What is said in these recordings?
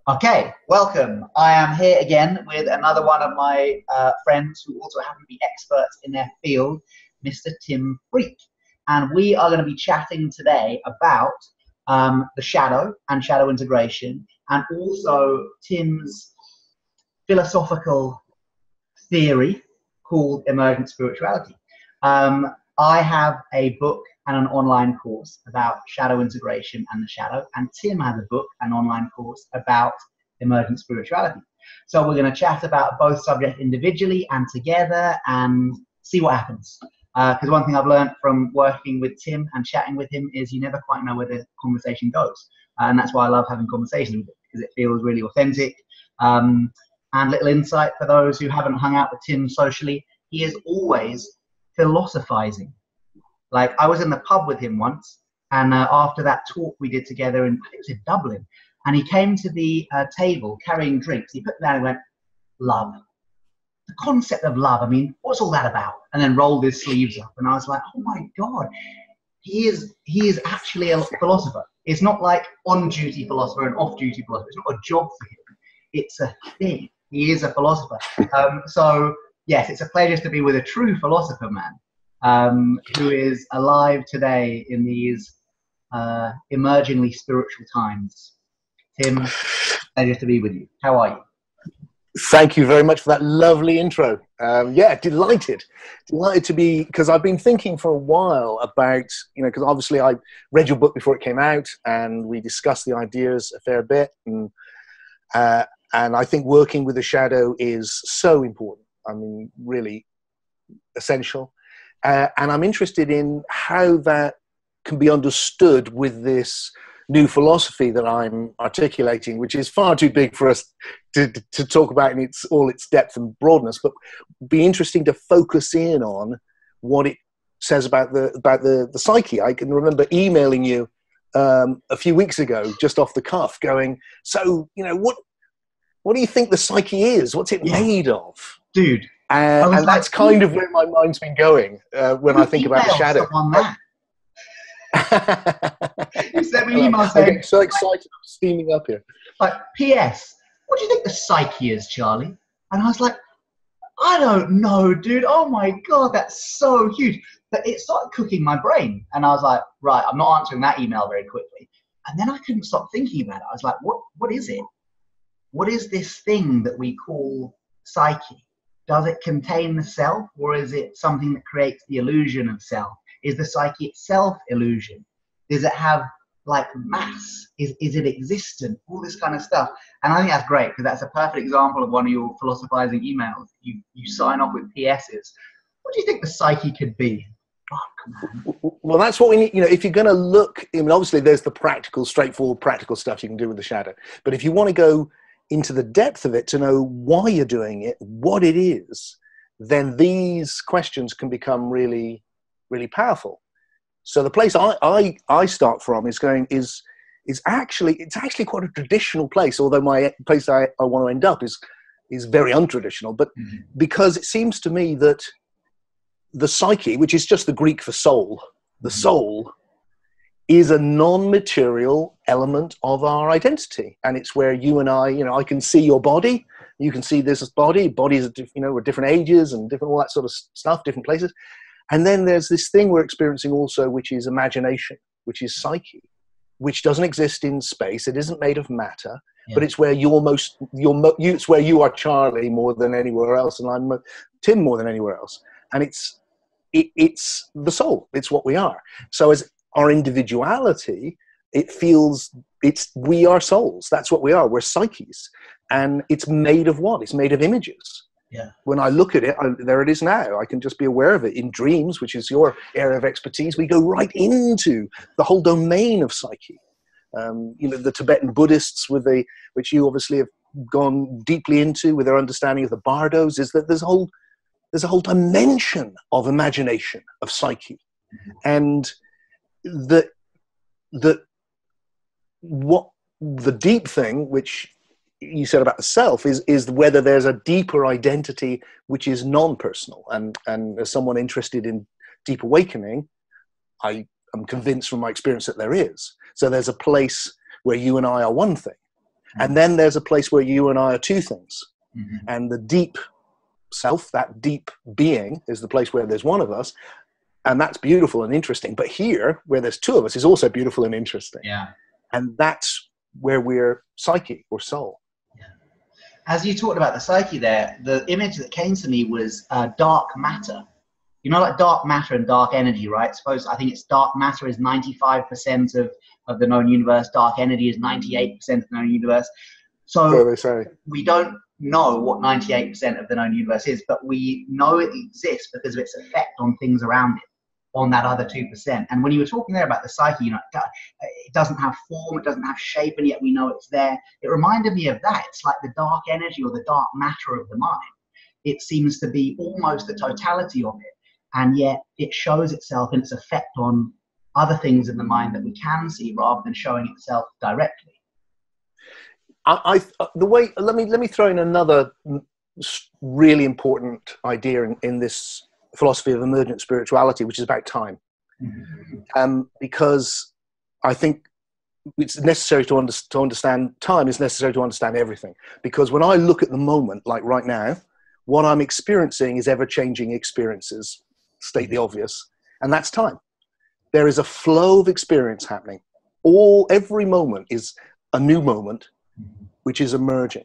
Okay, welcome. I am here again with another one of my friends who also happen to be experts in their field, Mr. Tim Freke. And we are going to be chatting today about the shadow and shadow integration, and also Tim's philosophical theory called Emergent Spirituality. I have a book and an online course about shadow integration and the shadow, and Tim has a book and online course about emergent spirituality. So we're going to chat about both subjects individually and together and see what happens. Because one thing I've learned from working with Tim and chatting with him is you never quite know where the conversation goes. And that's why I love having conversations with him, because it feels really authentic. And little insight for those who haven't hung out with Tim socially, he is always philosophizing. Like, I was in the pub with him once, and after that talk we did together in, I think it was in Dublin, and he came to the table carrying drinks. He put them down and went, love. The concept of love, I mean, what's all that about? And then rolled his sleeves up, and I was like, oh my God, he is actually a philosopher. It's not like on-duty philosopher and off-duty philosopher. It's not a job for him. It's a thing. He is a philosopher. So, yes, it's a pleasure to be with a true philosopher, man, who is alive today in these emergingly spiritual times. Tim, pleasure to be with you. How are you? Thank you very much for that lovely intro. Yeah, delighted to be, because I've been thinking for a while about, because obviously I read your book before it came out and we discussed the ideas a fair bit. And I think working with the shadow is so important. I mean, really essential. And I'm interested in how that can be understood with this new philosophy that I'm articulating, which is far too big for us to talk about in all its depth and broadness, but be interesting to focus in on what it says about the psyche. I can remember emailing you a few weeks ago, just off the cuff, going, so, what do you think the psyche is? What's it made of? Dude. And that's kind of where my mind's been going when I think about the shadow. You sent me an email saying, I'm getting so excited, I'm steaming up here. Like, P.S., what do you think the psyche is, Charlie? And I was like, I don't know, dude. Oh my God, that's so huge. But it started cooking my brain. And I was like, right, I'm not answering that email very quickly. And then I couldn't stop thinking about it. I was like, what is it? What is this thing that we call psyche? Does it contain the self, or is it something that creates the illusion of self? Is the psyche itself illusion? Does it have like mass? Is it existent? All this kind of stuff. And I think that's great, because that's a perfect example of one of your philosophizing emails. You sign off with PSs. What do you think the psyche could be? Well, that's what we need. If you're going to look, obviously there's the practical, straightforward, practical stuff you can do with the shadow. But if you want to go into the depth of it to know why you're doing it, what it is, then these questions can become really, really powerful. So the place I start from is actually quite a traditional place, although my place I want to end up is very untraditional. But because it seems to me that the psyche, which is just the Greek for soul, the soul is a non-material element of our identity. And it's where you and I can see your body, you can see this body, bodies are at different ages and different, all that sort of stuff, different places. And then there's this thing we're experiencing also, which is imagination, which is psyche, which doesn't exist in space. It isn't made of matter, but it's where it's where you are Charlie more than anywhere else, and I'm Tim more than anywhere else. And it's the soul. It's what we are. So as our individuality, we are souls. That's what we are. We're psyches. And it's made of what? It's made of images. Yeah. When I look at it, there it is now. I can just be aware of it. In dreams, which is your area of expertise, we go right into the whole domain of psyche. The Tibetan Buddhists, which you obviously have gone deeply into with their understanding of the bardos, is that there's a whole dimension of imagination, of psyche. And what the deep thing, which you said about the self, is whether there's a deeper identity which is non-personal. And as someone interested in deep awakening, I am convinced from my experience that there is. So there's a place where you and I are one thing. And then there's a place where you and I are two things. Mm-hmm. And the deep self, that deep being, is the place where there's one of us. And that's beautiful and interesting. But here, where there's two of us, is also beautiful and interesting. Yeah. And that's where we're psyche or soul. Yeah. As you talked about the psyche there, the image that came to me was dark matter. You know, like dark matter and dark energy, right? I think it's dark matter is 95% of the known universe. Dark energy is 98% of the known universe. So we don't know what 98% of the known universe is, but we know it exists because of its effect on things around it, on that other 2%. And when you were talking there about the psyche, you know, it doesn't have form, it doesn't have shape, and yet we know it's there. It reminded me of that. It's like the dark energy or the dark matter of the mind. It seems to be almost the totality of it. And yet it shows itself in its effect on other things in the mind that we can see rather than showing itself directly. Let me throw in another really important idea in this philosophy of emergent spirituality, which is about time. Mm-hmm. Because I think it's necessary to understand time is necessary to understand everything. Because when I look at the moment, like right now, what I'm experiencing is ever-changing experiences. State the obvious, and that's time. There is a flow of experience happening. Every moment is a new moment, which is emerging.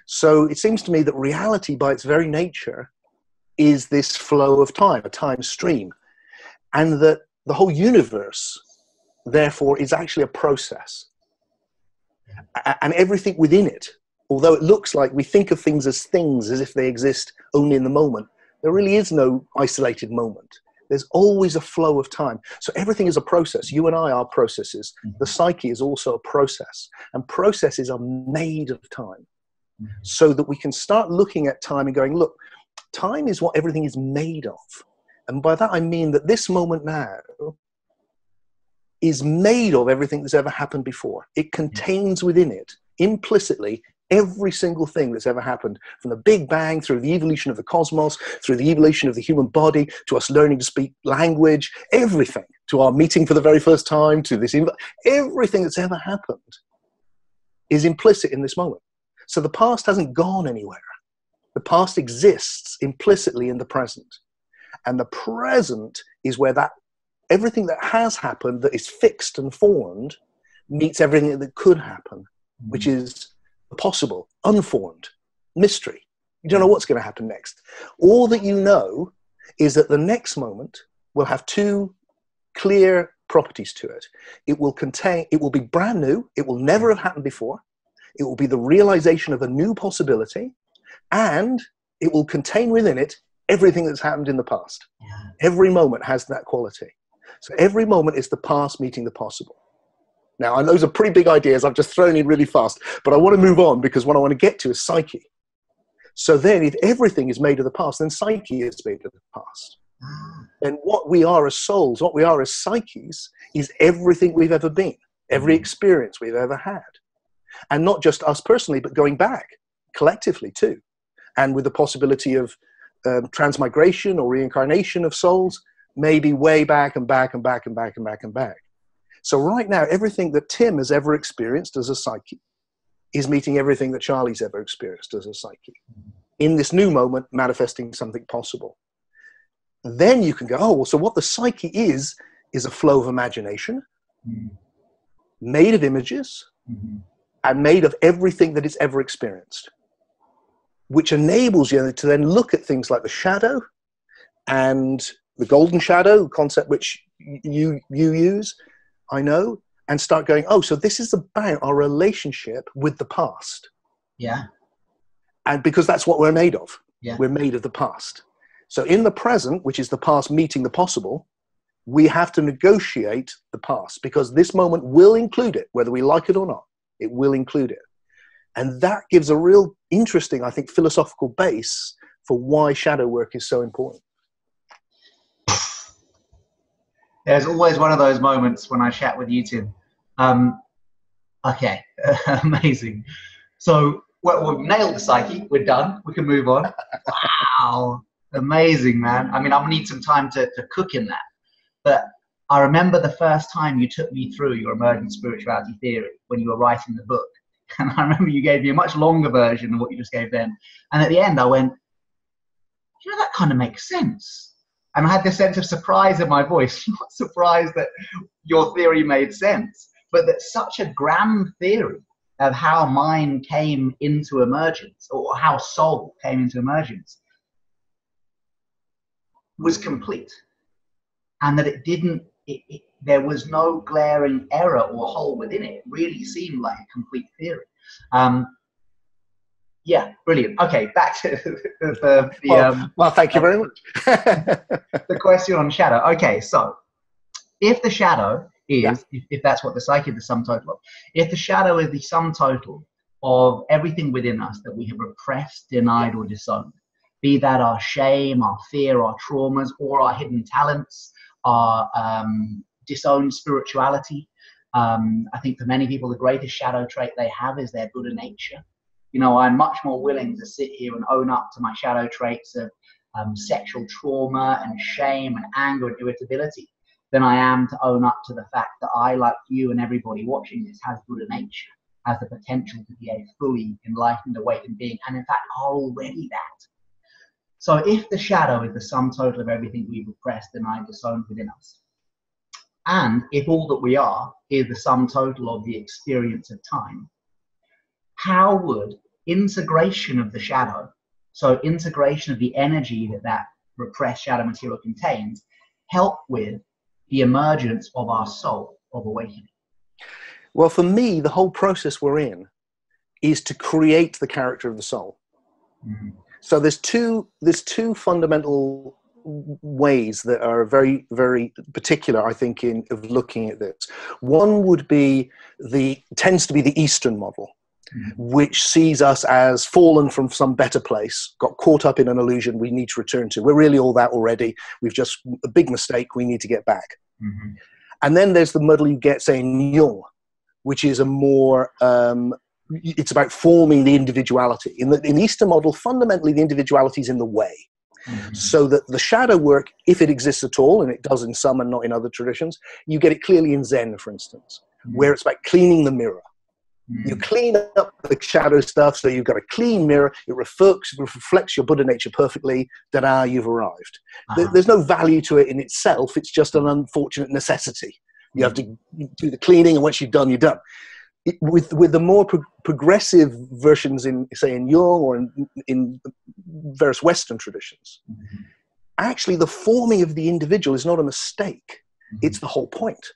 So it seems to me that reality, by its very nature, is this flow of time, a time stream, and that the whole universe, therefore, is actually a process, and everything within it. Although it looks like we think of things as if they exist only in the moment, there really is no isolated moment. There's always a flow of time. So everything is a process. You and I are processes. The psyche is also a process. And processes are made of time. So that we can start looking at time and going, look, time is what everything is made of. And by that I mean that this moment now is made of everything that's ever happened before. It contains within it, implicitly, every single thing that's ever happened, from the Big Bang, through the evolution of the cosmos, through the evolution of the human body, to us learning to speak language, everything, to our meeting for the very first time, to this, everything that's ever happened is implicit in this moment. So the past hasn't gone anywhere. The past exists implicitly in the present. And the present is where everything that has happened that is fixed and formed meets everything that could happen, which is possible, unformed, mystery. You don't know what's going to happen next. All that you know is that the next moment will have two clear properties to it. It will be brand new. It will never have happened before. It will be the realization of a new possibility, and it will contain within it everything that's happened in the past. Yeah. Every moment has that quality. So every moment is the past meeting the possible. Now, those are pretty big ideas I've just thrown in really fast, but I want to move on because what I want to get to is psyche. So then if everything is made of the past, then psyche is made of the past. And what we are as souls, what we are as psyches, is everything we've ever been, every experience we've ever had. And not just us personally, but going back collectively too. And with the possibility of transmigration or reincarnation of souls, maybe way back and back and back and back and back and back. So right now, everything that Tim has ever experienced as a psyche is meeting everything that Charlie's ever experienced as a psyche. In this new moment, manifesting something possible. Then you can go, oh, well, so what the psyche is a flow of imagination, made of images, and made of everything that it's ever experienced, which enables you to then look at things like the shadow and the golden shadow, concept which you use, I know, and start going, oh, so this is about our relationship with the past. Yeah. And because that's what we're made of. Yeah. We're made of the past. So in the present, which is the past meeting the possible, we have to negotiate the past because this moment will include it, whether we like it or not. It will include it. And that gives a real interesting, I think, philosophical base for why shadow work is so important. There's always one of those moments when I chat with you, Tim. Okay, amazing. So we've nailed the psyche. We're done. We can move on. Wow, amazing, man. I mean, I'm gonna need some time to cook in that. But I remember the first time you took me through your emergent spirituality theory when you were writing the book. And I remember you gave me a much longer version of what you just gave then. And at the end, I went, you know, that kind of makes sense. And I had this sense of surprise in my voice, not surprised that your theory made sense, but that such a grand theory of how mind came into emergence, or how soul came into emergence, was complete. And that there was no glaring error or hole within it. It really seemed like a complete theory. Yeah, brilliant. Okay, back to well, thank you very much. The question on shadow. Okay, so if the shadow is, if that's what the psyche is the sum total of, if the shadow is the sum total of everything within us that we have repressed, denied, or disowned, be that our shame, our fear, our traumas, or our hidden talents, our disowned spirituality. I think for many people, the greatest shadow trait they have is their Buddha nature. You know, I'm much more willing to sit here and own up to my shadow traits of sexual trauma and shame and anger and irritability than I am to own up to the fact that I, like you and everybody watching this, has Buddha nature, has the potential to be a fully enlightened, awakened being, and in fact are already that. So if the shadow is the sum total of everything we've repressed, denied, disowned within us, and if all that we are is the sum total of the experience of time, how would integration of the shadow, so integration of the energy that repressed shadow material contains, help with the emergence of our soul, of awakening? Well, for me, the whole process we're in is to create the character of the soul. Mm-hmm. So there's two fundamental ways that are very, very particular, I think, of looking at this. One would be tends to be the Eastern model, which sees us as fallen from some better place, got caught up in an illusion we need to return to. We're really all that already. We've just a big mistake. We need to get back. Mm-hmm. And then there's the model you get, say, in Jung, which is a more, it's about forming the individuality. In the Eastern model, fundamentally, the individuality is in the way. Mm-hmm. So that the shadow work, if it exists at all, and it does in some and not in other traditions, you get it clearly in Zen, for instance, where it's about cleaning the mirror. You clean up the shadow stuff, so you've got a clean mirror. It reflects your Buddha nature perfectly. Ta-da, you've arrived. There's no value to it in itself. It's just an unfortunate necessity. You have to do the cleaning, and once you've done, you're done. With the more progressive versions in, say, in Jung or in various Western traditions, actually the forming of the individual is not a mistake. It's the whole point.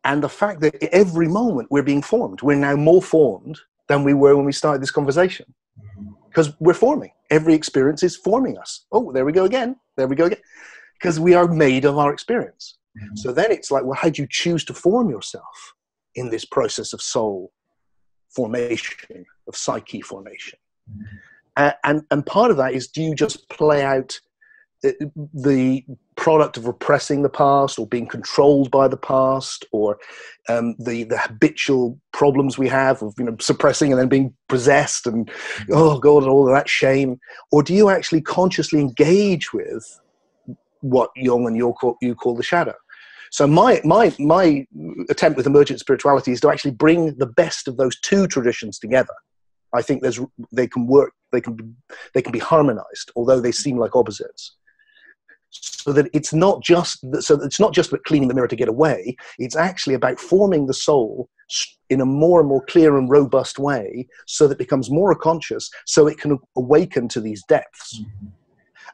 And the fact that every moment we're being formed, we're now more formed than we were when we started this conversation. Because we're forming. Every experience is forming us. Oh, there we go again. There we go again. Because we are made of our experience. So then it's like, well, how do you choose to form yourself in this process of soul formation, of psyche formation? And part of that is, do you just play out the product of repressing the past, or being controlled by the past, or the habitual problems we have of, suppressing and then being possessed and, oh God, and all of that shame? Or do you actually consciously engage with what Jung and you call the shadow? So my attempt with emergent spirituality is to actually bring the best of those two traditions together. I think they can work, they can be harmonized, although they seem like opposites. So that it's not just about cleaning the mirror to get away. It's actually about forming the soul in a more and more clear and robust way, so that it becomes more conscious, so it can awaken to these depths.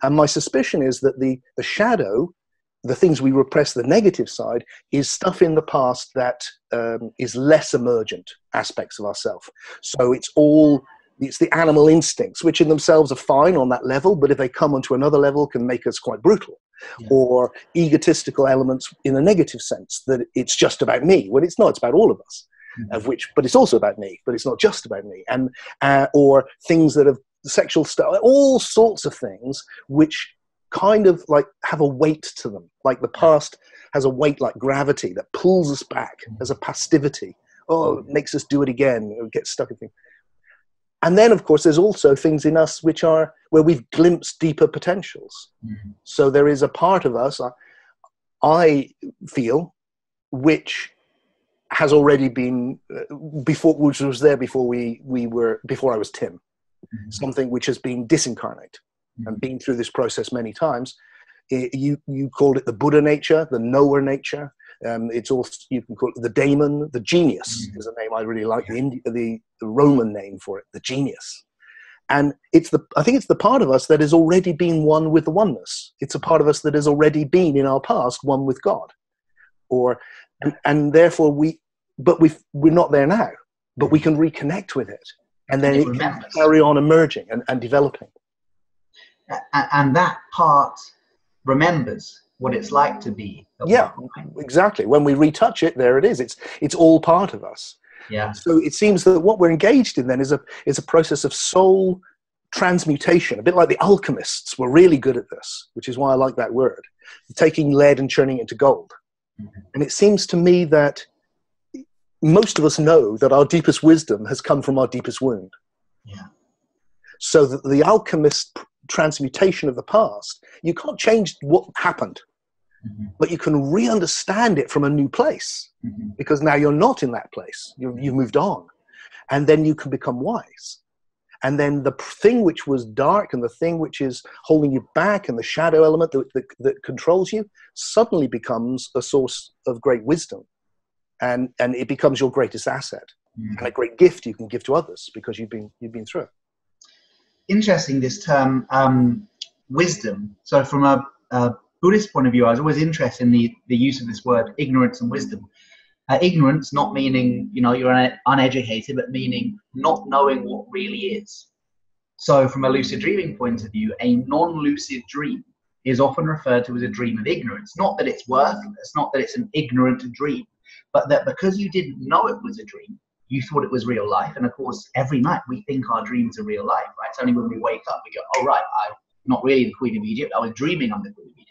And my suspicion is that the shadow, the things we repress, the negative side, is stuff in the past that is less emergent aspects of ourselves. So it's the animal instincts, which in themselves are fine on that level, but if they come onto another level, can make us quite brutal. Yeah. Or egotistical elements in a negative sense, that it's just about me. Well, it's not, it's about all of us, but it's also about me, but it's not just about me. And or things that have sexual stuff, all sorts of things which kind of like have a weight to them. Like the past has a weight like gravity that pulls us back as a passivity. Oh, it makes us do it again, or get stuck in things. And then, of course, there's also things in us which are where we've glimpsed deeper potentials. So there is a part of us, I feel, which has already been before, which was there before before I was Tim. Something which has been disincarnate and been through this process many times. You called it the Buddha nature, the knower nature. It's also, you can call it the daemon, the genius is a name I really like. The Roman name for it, the genius. And I think it's the part of us that has already been one with the oneness. It's a part of us that has already been in our past one with God, and therefore we're not there now, but we can reconnect with it, and then it can carry on emerging and developing. And that part remembers what it's like to be. Yeah, exactly. When we retouch it, there it is. It's all part of us. Yeah. So it seems that what we're engaged in then is a process of soul transmutation, a bit like the alchemists were really good at this, which is why I like that word, taking lead and turning it into gold. And it seems to me that most of us know that our deepest wisdom has come from our deepest wound. Yeah. So that the alchemist transmutation of the past, you can't change what happened, but you can re-understand it from a new place, because now you're not in that place. You've moved on, and then you can become wise. And then the thing which was dark and the thing which is holding you back and the shadow element that controls you suddenly becomes a source of great wisdom, and it becomes your greatest asset and a great gift you can give to others because you've been through it. Interesting, this term wisdom. So from a Buddhist point of view, I was always interested in the use of this word ignorance and wisdom. Ignorance not meaning you're uneducated, but meaning not knowing what really is. So from a lucid dreaming point of view, a non-lucid dream is often referred to as a dream of ignorance. Not that it's worthless, not that it's an ignorant dream, but that because you didn't know it was a dream, you thought it was real life. And of course, every night we think our dreams are real life, right? It's only when we wake up we go, oh right, I'm not really the Queen of Egypt, I was dreaming I'm the Queen of Egypt.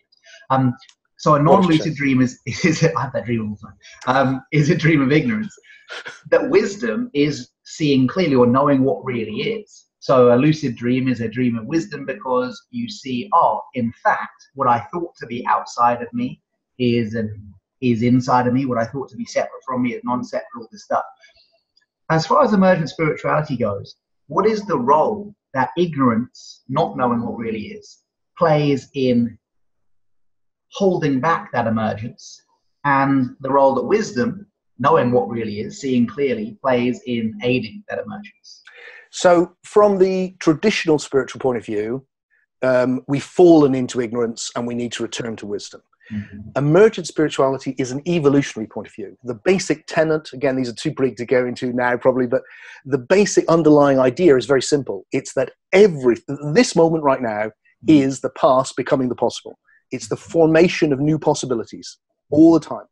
So a non-lucid dream is I have that dream all the time, is a dream of ignorance. That wisdom is seeing clearly or knowing what really is. So a lucid dream is a dream of wisdom because you see, oh, in fact, what I thought to be outside of me is inside of me. What I thought to be separate from me is non-separate, all this stuff. As far as emergent spirituality goes, what is the role that ignorance, not knowing what really is, plays in holding back that emergence, and the role that wisdom, knowing what really is, seeing clearly, plays in aiding that emergence? So from the traditional spiritual point of view, we've fallen into ignorance and we need to return to wisdom. Emergent spirituality is an evolutionary point of view. The basic tenet, again, these are too big to go into now probably, but the basic underlying idea is very simple. It's that this moment right now is the past becoming the possible. It's the formation of new possibilities all the time.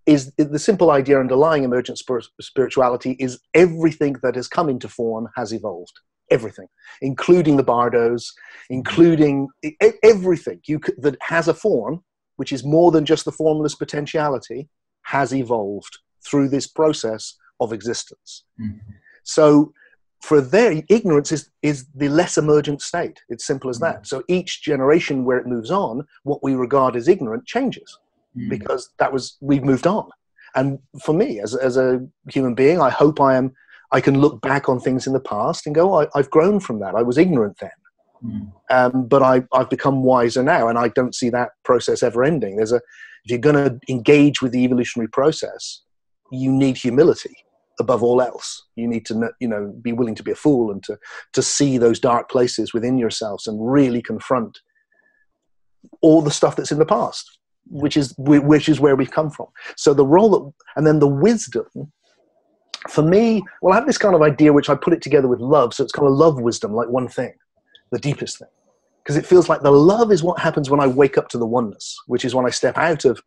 Is the simple idea underlying emergent spirituality is everything that has come into form has evolved. Everything, including the bardos, including everything that has a form, which is more than just the formless potentiality, has evolved through this process of existence. So for their ignorance is the less emergent state. It's simple as that. So each generation where it moves on, what we regard as ignorant changes because we've moved on. And for me, as a human being, I hope I can look back on things in the past and go, I've grown from that. I was ignorant then, but I've become wiser now, and I don't see that process ever ending. If you're going to engage with the evolutionary process, you need humility. Above all else, you need to be willing to be a fool and to see those dark places within yourselves and really confront all the stuff that's in the past, which is where we've come from. So the role and then the wisdom, for me, well, I have this kind of idea which I put it together with love. So it's kind of love wisdom, like one thing, the deepest thing. Because it feels like the love is what happens when I wake up to the oneness, which is when I step out of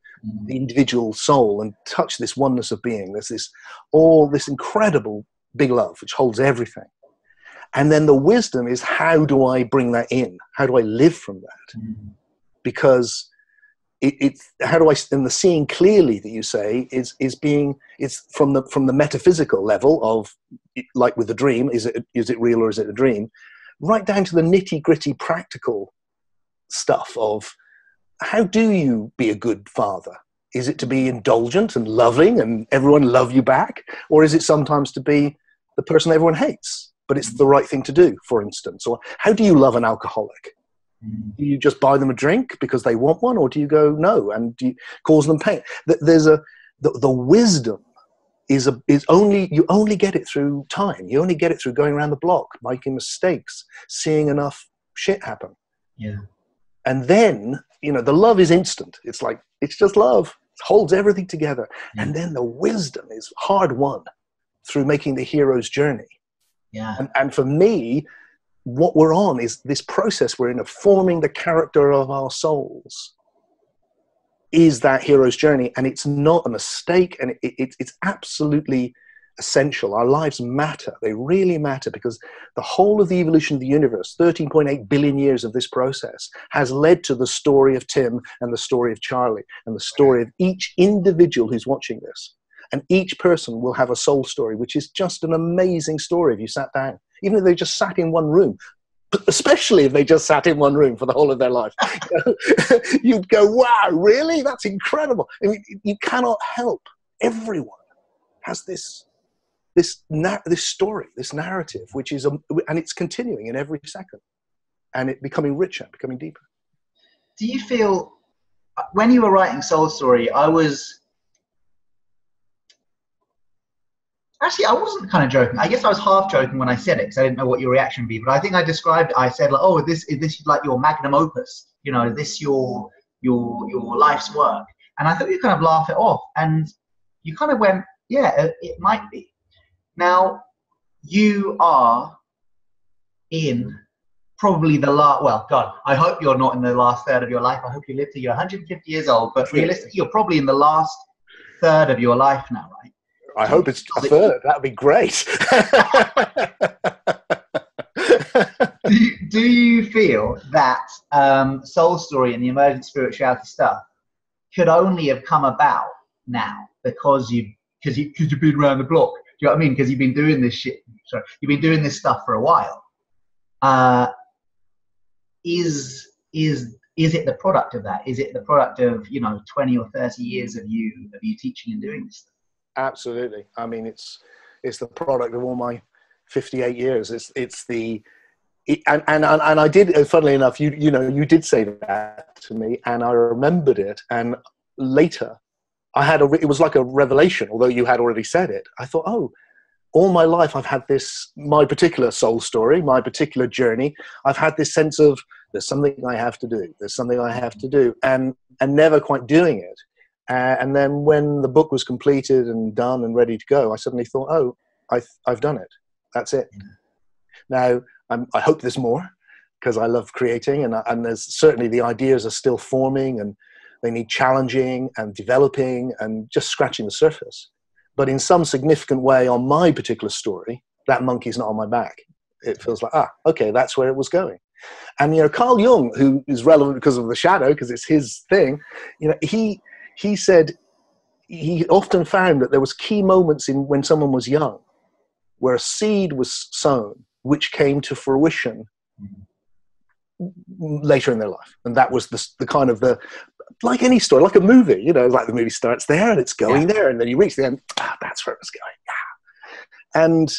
the individual soul and touch this oneness of being. There's this incredible big love, which holds everything. And then the wisdom is, how do I bring that in? How do I live from that? Because how do I, and the seeing clearly that you say it's from the metaphysical level of, like with the dream, is it real or is it a dream? Right down to the nitty-gritty practical stuff of how do you be a good father Is it to be indulgent and loving and everyone love you back? Or is it sometimes to be the person everyone hates, but it's the right thing to do, for instance? Or how do you love an alcoholic? Do you just buy them a drink because they want one? Or do you go, no, and do you cause them pain? The wisdom is only, you only get it through time. You only get it through going around the block, making mistakes, seeing enough shit happen. Yeah. And then, the love is instant. It's like, it's just love. It holds everything together. Yeah. And then the wisdom is hard won through making the hero's journey. Yeah. And for me, what we're on is this process we're in of forming the character of our souls is that hero's journey. And it's not a mistake. And it's absolutely essential. Our lives matter. They really matter, because the whole of the evolution of the universe, 13.8 billion years of this process, has led to the story of Tim and the story of Charlie and the story of each individual who's watching this. And each person will have a soul story, which is just an amazing story if you sat down, even if they just sat in one room. But especially if they just sat in one room for the whole of their life. You'd go, wow, really? That's incredible. I mean, you cannot help. Everyone has this story, this narrative, which is, and it's continuing in every second, and it becoming richer, becoming deeper. Do you feel, when you were writing Soul Story, I wasn't kind of joking. I guess I was half joking when I said it, because I didn't know what your reaction would be. But I think I described it. I said, like, oh, is this like your magnum opus? Is this your life's work? And I thought you'd kind of laugh it off. And you kind of went, yeah, it might be. Now, you are in probably the last, well, God, I hope you're not in the last third of your life. I hope you live till you're 150 years old. But realistically, you're probably in the last third of your life now, right? I hope it's a third. That would be great. Do you feel that Soul Story and the Emergent Spirituality stuff could only have come about now because you've been around the block? Do you know what I mean? Because you've been doing this shit. Sorry, you've been doing this stuff for a while. Is it the product of that? Is it the product of 20 or 30 years of you teaching and doing this stuff? Absolutely. I mean, it's the product of all my 58 years. And I did, funnily enough, you did say that to me, and I remembered it. And later, it was like a revelation. Although you had already said it, I thought, oh, all my life I've had my particular soul story, my particular journey. I've had this sense of there's something I have to do. There's something I have to do, and never quite doing it. And then when the book was completed and done and ready to go, I suddenly thought, oh, I've done it. That's it. Now, I hope there's more, because I love creating, and there's certainly the ideas are still forming, and they need challenging and developing and just scratching the surface. But in some significant way on my particular story, that monkey's not on my back. It feels like, okay, that's where it was going. And, Carl Jung, who is relevant because of the shadow, because it's his thing, he said he often found that there was key moments when someone was young where a seed was sown which came to fruition later in their life. And that was the kind of like any story, like a movie, like the movie starts there and it's going there, and then you reach the end, that's where it was going. And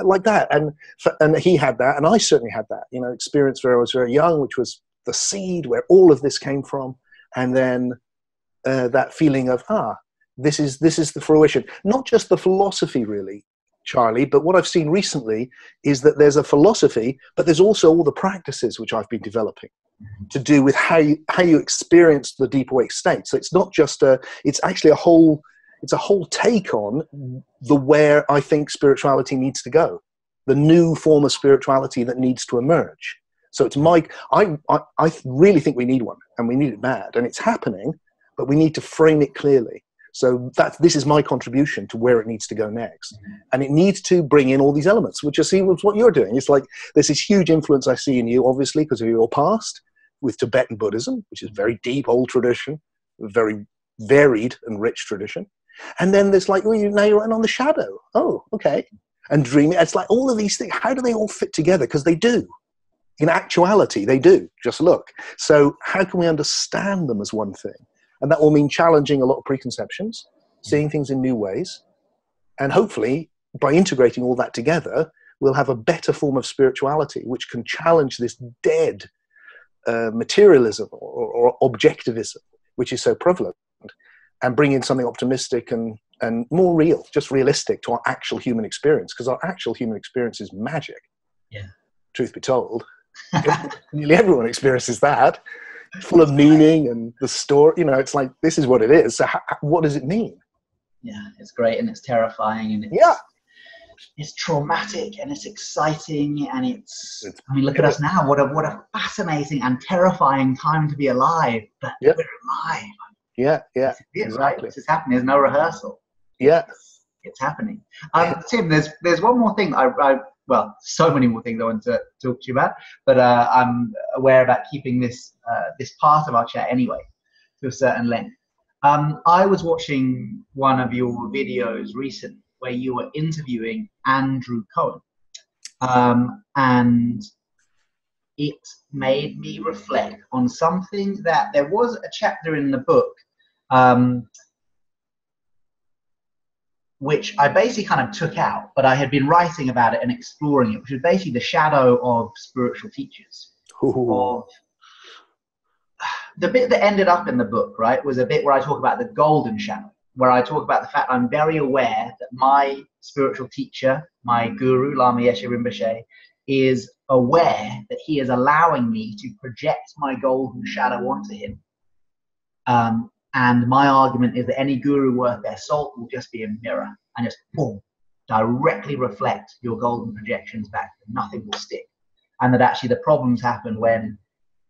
like that. And he had that, and I certainly had that, experience where I was very young, which was the seed where all of this came from. And then that feeling of, this is the fruition. Not just the philosophy, really, Charlie, but what I've seen recently is that there's a philosophy, but there's also all the practices which I've been developing to do with how you experience the deep awake state. So it's not just it's actually a whole take on where I think spirituality needs to go, the new form of spirituality that needs to emerge. So it's I really think we need one, and we need it bad, and it's happening. But we need to frame it clearly. So this is my contribution to where it needs to go next. And it needs to bring in all these elements, which I see with what you're doing. It's like there's this huge influence I see in you, obviously, because of your past with Tibetan Buddhism, which is very deep, old tradition, very varied and rich tradition. And then there's like, now you're writing on the shadow. Oh, okay. And dreaming. It's like all of these things. How do they all fit together? Because they do. In actuality, they do. Just look. So how can we understand them as one thing? And that will mean challenging a lot of preconceptions, seeing things in new ways. And hopefully, by integrating all that together, we'll have a better form of spirituality, which can challenge this dead materialism or objectivism, which is so prevalent, and bring in something optimistic and more real, just realistic to our actual human experience, because our actual human experience is magic. Yeah. Truth be told, nearly everyone experiences that, full of meaning and the story. You know, it's like, this is what it is. So what does it mean? Yeah, it's great and it's terrifying and it's traumatic and it's exciting and it's I mean, look at us now. What a fascinating and terrifying time to be alive, but we're alive. Yeah, This is it, exactly. Right? This is happening. There's no rehearsal. Yeah, it's happening. Tim, there's one more thing. Well, so many more things I want to talk to you about, but I'm aware about keeping this part of our chat anyway to a certain length. I was watching one of your videos recently where you were interviewing Andrew Cohen, and it made me reflect on something that there was a chapter in the book which I basically kind of took out, but I had been writing about it and exploring it, which was basically the shadow of spiritual teachers. Of the bit that ended up in the book, right, was a bit where I talk about the golden shadow, where I talk about the fact I'm very aware that my spiritual teacher, my guru, Lama Yeshe Rinpoche, is aware that he is allowing me to project my golden shadow onto him. And my argument is that any guru worth their salt will just be a mirror and just boom, directly reflect your golden projections back, and nothing will stick. And that actually the problems happen when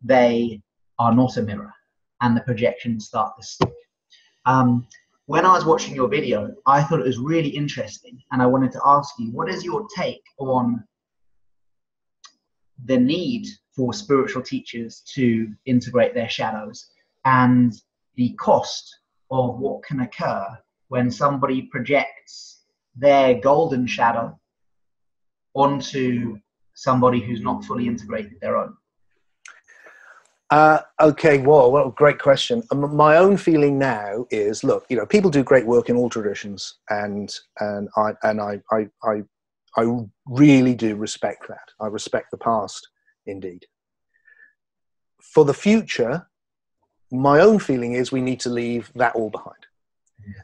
they are not a mirror and the projections start to stick. When I was watching your video, I thought it was really interesting, and I wanted to ask you, what is your take on the need for spiritual teachers to integrate their shadows and the cost of what can occur when somebody projects their golden shadow onto somebody who's not fully integrated their own? Okay, well, what a great question. My own feeling now is, look, you know, people do great work in all traditions, and I really do respect that. I respect the past, indeed. For the future, my own feeling is we need to leave that all behind.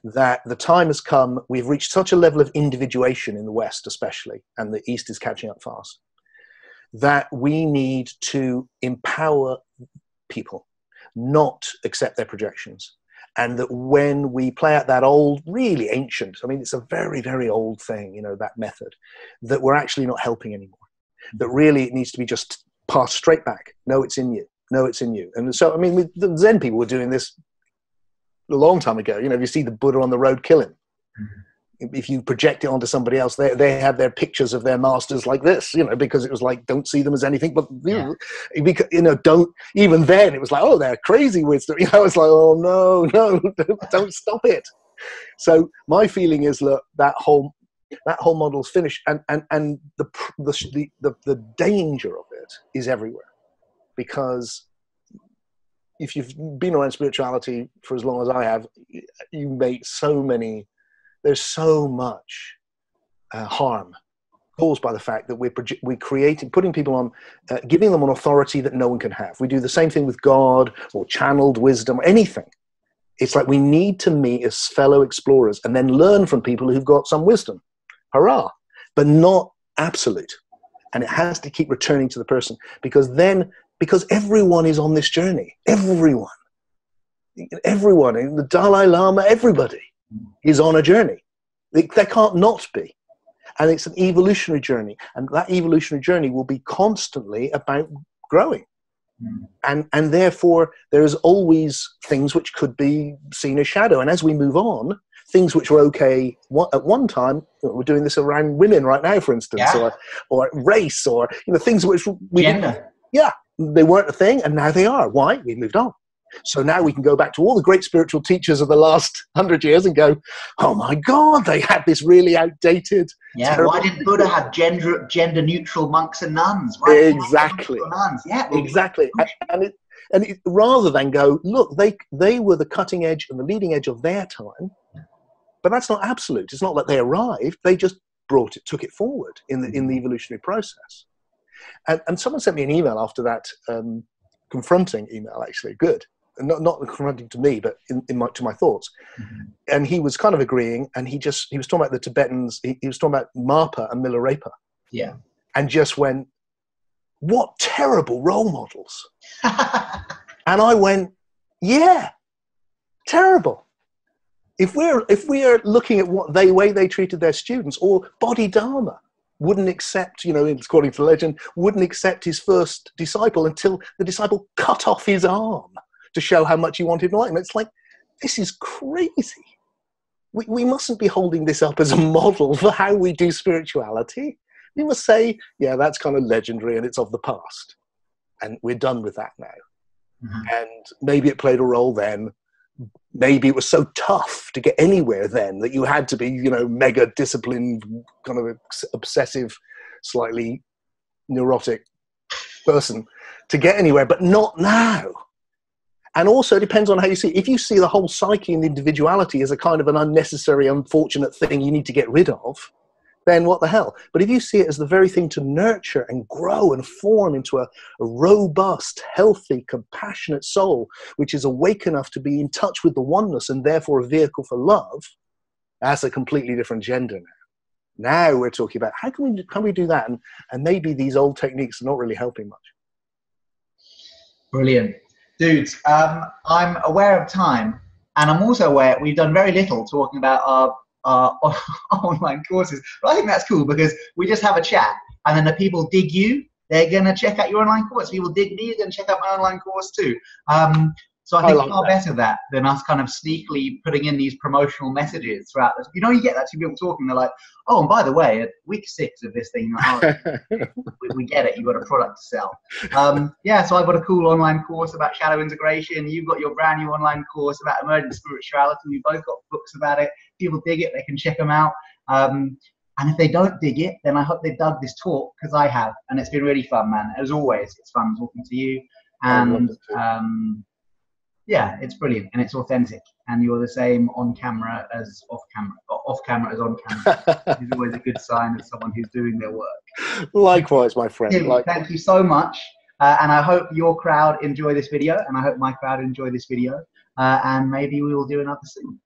That the time has come, we've reached such a level of individuation in the West especially, and the East is catching up fast, that we need to empower people, not accept their projections. And that when we play out that old, really ancient, I mean, it's a very, very old thing, you know, that method, that we're actually not helping anymore. That really it needs to be just passed straight back. No, it's in you. No, it's in you. And so, I mean, the Zen people were doing this a long time ago. You know, if you see the Buddha on the road, kill him. If you project it onto somebody else, they had their pictures of their masters like this, you know, because it was like, don't see them as anything but, you know, don't, even then it was like, oh, they're crazy wisdom. You know, it's like, oh, no, don't stop it. So my feeling is, look, that whole model's finished. And the danger of it is everywhere. Because if you've been around spirituality for as long as I have, you make there's so much harm caused by the fact that we're creating, putting people on, giving them an authority that no one can have. We do the same thing with God or channeled wisdom or anything. It's like we need to meet as fellow explorers and then learn from people who've got some wisdom. Hurrah! But not absolute. And it has to keep returning to the person, because everyone is on this journey. Everyone, the Dalai Lama, everybody is on a journey. They can't not be. And it's an evolutionary journey. And that evolutionary journey will be constantly about growing. And therefore, there's always things which could be seen as shadow. And as we move on, things which were okay at one time, we're doing this around women right now, for instance, or race, or, you know, things which gender. They weren't a thing, and now they are. Why? We've moved on. So now we can go back to all the great spiritual teachers of the last 100 years and go, oh my God, they had this really outdated. Why didn't Buddha have gender neutral monks and nuns? Exactly. Nuns? Yeah, exactly. And rather than go, look, they were the cutting edge and the leading edge of their time, but that's not absolute. It's not like they arrived. They just took it forward in the evolutionary process. And someone sent me an email after that, confronting email, actually, good. And not confronting to me, but to my thoughts. And he was kind of agreeing, and he was talking about the Tibetans, he was talking about Marpa and Milarepa. Yeah. And just went, what terrible role models. And I went, yeah, terrible. If we are looking at what way they treated their students, or Bodhidharma wouldn't accept, according to legend, wouldn't accept his first disciple until the disciple cut off his arm to show how much he wanted enlightenment. It's like, this is crazy. We mustn't be holding this up as a model for how we do spirituality. We must say, yeah, that's kind of legendary and it's of the past. And we're done with that now. And maybe it played a role then. Maybe it was so tough to get anywhere then that you had to be, mega disciplined, kind of obsessive, slightly neurotic person to get anywhere, but not now. And also it depends on how you see it. If you see the whole psyche and individuality as a kind of an unnecessary, unfortunate thing you need to get rid of, then what the hell? But if you see it as the very thing to nurture and grow and form into a robust, healthy, compassionate soul, which is awake enough to be in touch with the oneness and therefore a vehicle for love, that's a completely different gender now. Now we're talking about how can we do that? And maybe these old techniques are not really helping much. Brilliant. Dudes, I'm aware of time, and I'm also aware we've done very little talking about our online courses, but I think that's cool because we just have a chat, and then the people dig you, they're going to check out your online course. People dig me, they're going to check out my online course too. So I think far better that than us kind of sneakily putting in these promotional messages throughout this. You get that two people talking, they're like, oh, and by the way, at week 6 of this thing, we get it, you've got a product to sell. Yeah, so I've got a cool online course about shadow integration. You've got your brand new online course about emergent spirituality. We've both got books about it. People dig it, they can check them out. And if they don't dig it, then I hope they dug this talk, because I have, and it's been really fun, man. As always, it's fun talking to you. And yeah, it's brilliant and it's authentic, and you're the same on camera as off camera, or off camera as on camera. It's always a good sign of someone who's doing their work. Likewise, my friend. Tim, thank you so much, and I hope your crowd enjoy this video, and I hope my crowd enjoy this video, and maybe we will do another soon.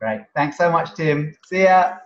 Great, thanks so much, Tim. See ya.